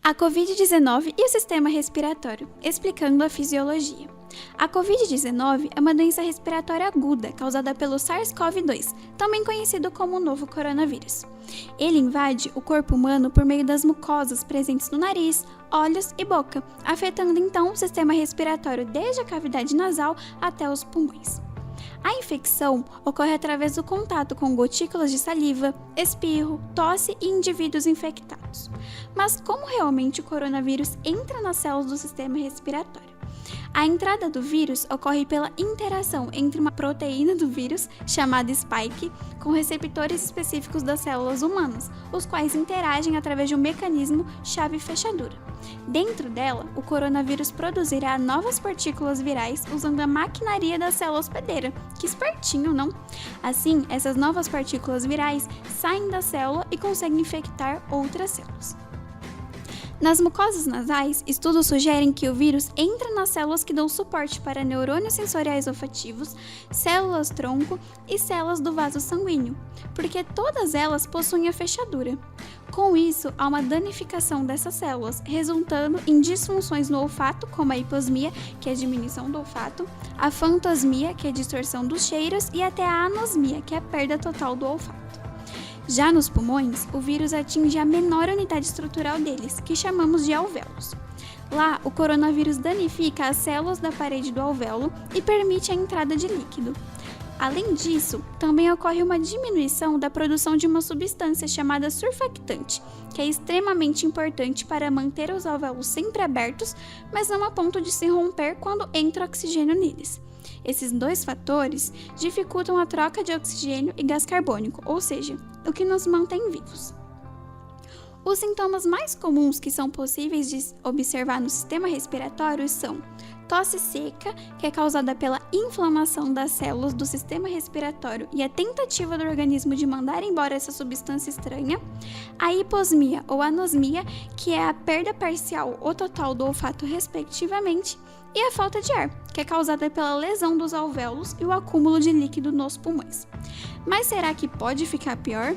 A Covid-19 e o sistema respiratório, explicando a fisiologia. A Covid-19 é uma doença respiratória aguda causada pelo SARS-CoV-2, também conhecido como o novo coronavírus. Ele invade o corpo humano por meio das mucosas presentes no nariz, olhos e boca, afetando então o sistema respiratório desde a cavidade nasal até os pulmões. A infecção ocorre através do contato com gotículas de saliva, espirro, tosse e indivíduos infectados. Mas como realmente o coronavírus entra nas células do sistema respiratório? A entrada do vírus ocorre pela interação entre uma proteína do vírus, chamada spike, com receptores específicos das células humanas, os quais interagem através de um mecanismo chave-fechadura. Dentro dela, o coronavírus produzirá novas partículas virais usando a maquinaria da célula hospedeira. Que espertinho, não? Assim, essas novas partículas virais saem da célula e conseguem infectar outras células. Nas mucosas nasais, estudos sugerem que o vírus entra nas células que dão suporte para neurônios sensoriais olfativos, células-tronco e células do vaso sanguíneo, porque todas elas possuem a fechadura. Com isso, há uma danificação dessas células, resultando em disfunções no olfato, como a hiposmia, que é a diminuição do olfato, a fantosmia, que é a distorção dos cheiros, e até a anosmia, que é a perda total do olfato. Já nos pulmões, o vírus atinge a menor unidade estrutural deles, que chamamos de alvéolos. Lá, o coronavírus danifica as células da parede do alvéolo e permite a entrada de líquido. Além disso, também ocorre uma diminuição da produção de uma substância chamada surfactante, que é extremamente importante para manter os alvéolos sempre abertos, mas não a ponto de se romper quando entra oxigênio neles. Esses dois fatores dificultam a troca de oxigênio e gás carbônico, ou seja, o que nos mantém vivos. Os sintomas mais comuns que são possíveis de observar no sistema respiratório são tosse seca, que é causada pela inflamação das células do sistema respiratório e a tentativa do organismo de mandar embora essa substância estranha, a hiposmia ou anosmia, que é a perda parcial ou total do olfato respectivamente, e a falta de ar, que é causada pela lesão dos alvéolos e o acúmulo de líquido nos pulmões. Mas será que pode ficar pior?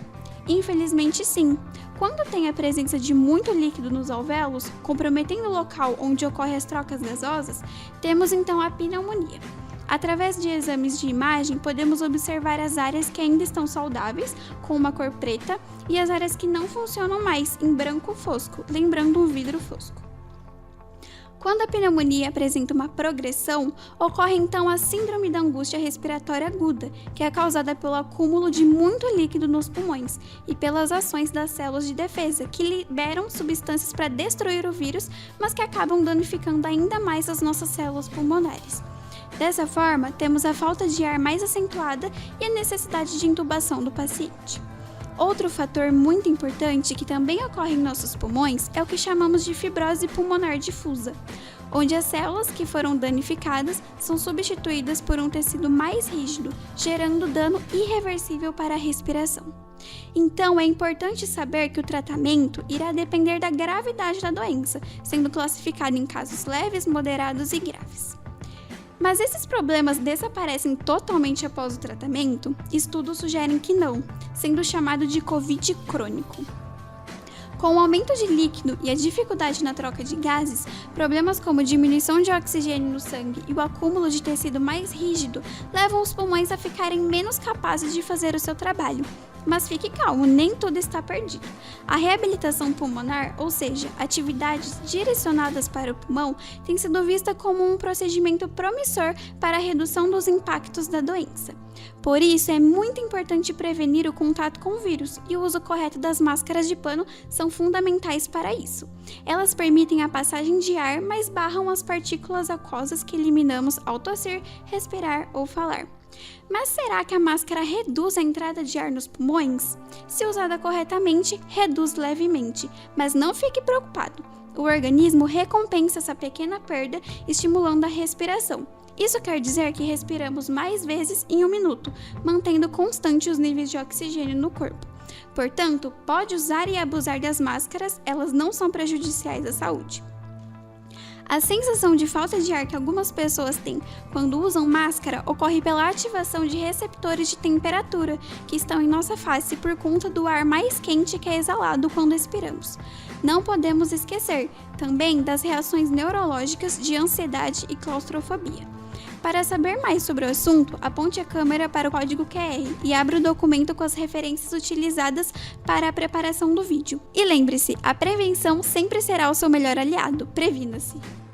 Infelizmente sim. Quando tem a presença de muito líquido nos alvéolos, comprometendo o local onde ocorrem as trocas gasosas, temos então a pneumonia. Através de exames de imagem, podemos observar as áreas que ainda estão saudáveis, com uma cor preta, e as áreas que não funcionam mais, em branco fosco, lembrando um vidro fosco. Quando a pneumonia apresenta uma progressão, ocorre então a síndrome da angústia respiratória aguda, que é causada pelo acúmulo de muito líquido nos pulmões e pelas ações das células de defesa, que liberam substâncias para destruir o vírus, mas que acabam danificando ainda mais as nossas células pulmonares. Dessa forma, temos a falta de ar mais acentuada e a necessidade de intubação do paciente. Outro fator muito importante que também ocorre em nossos pulmões é o que chamamos de fibrose pulmonar difusa, onde as células que foram danificadas são substituídas por um tecido mais rígido, gerando dano irreversível para a respiração. Então, é importante saber que o tratamento irá depender da gravidade da doença, sendo classificado em casos leves, moderados e graves. Mas esses problemas desaparecem totalmente após o tratamento? Estudos sugerem que não, sendo chamado de Covid crônico. Com o aumento de líquido e a dificuldade na troca de gases, problemas como diminuição de oxigênio no sangue e o acúmulo de tecido mais rígido levam os pulmões a ficarem menos capazes de fazer o seu trabalho. Mas fique calmo, nem tudo está perdido. A reabilitação pulmonar, ou seja, atividades direcionadas para o pulmão, tem sido vista como um procedimento promissor para a redução dos impactos da doença. Por isso, é muito importante prevenir o contato com o vírus e o uso correto das máscaras de pano são fundamentais para isso. Elas permitem a passagem de ar, mas barram as partículas aquosas que eliminamos ao tossir, respirar ou falar. Mas será que a máscara reduz a entrada de ar nos pulmões? Se usada corretamente, reduz levemente, mas não fique preocupado. O organismo recompensa essa pequena perda, estimulando a respiração. Isso quer dizer que respiramos mais vezes em um minuto, mantendo constante os níveis de oxigênio no corpo. Portanto, pode usar e abusar das máscaras, elas não são prejudiciais à saúde. A sensação de falta de ar que algumas pessoas têm quando usam máscara ocorre pela ativação de receptores de temperatura que estão em nossa face por conta do ar mais quente que é exalado quando expiramos. Não podemos esquecer também das reações neurológicas de ansiedade e claustrofobia. Para saber mais sobre o assunto, aponte a câmera para o código QR e abra o documento com as referências utilizadas para a preparação do vídeo. E lembre-se, a prevenção sempre será o seu melhor aliado. Previna-se!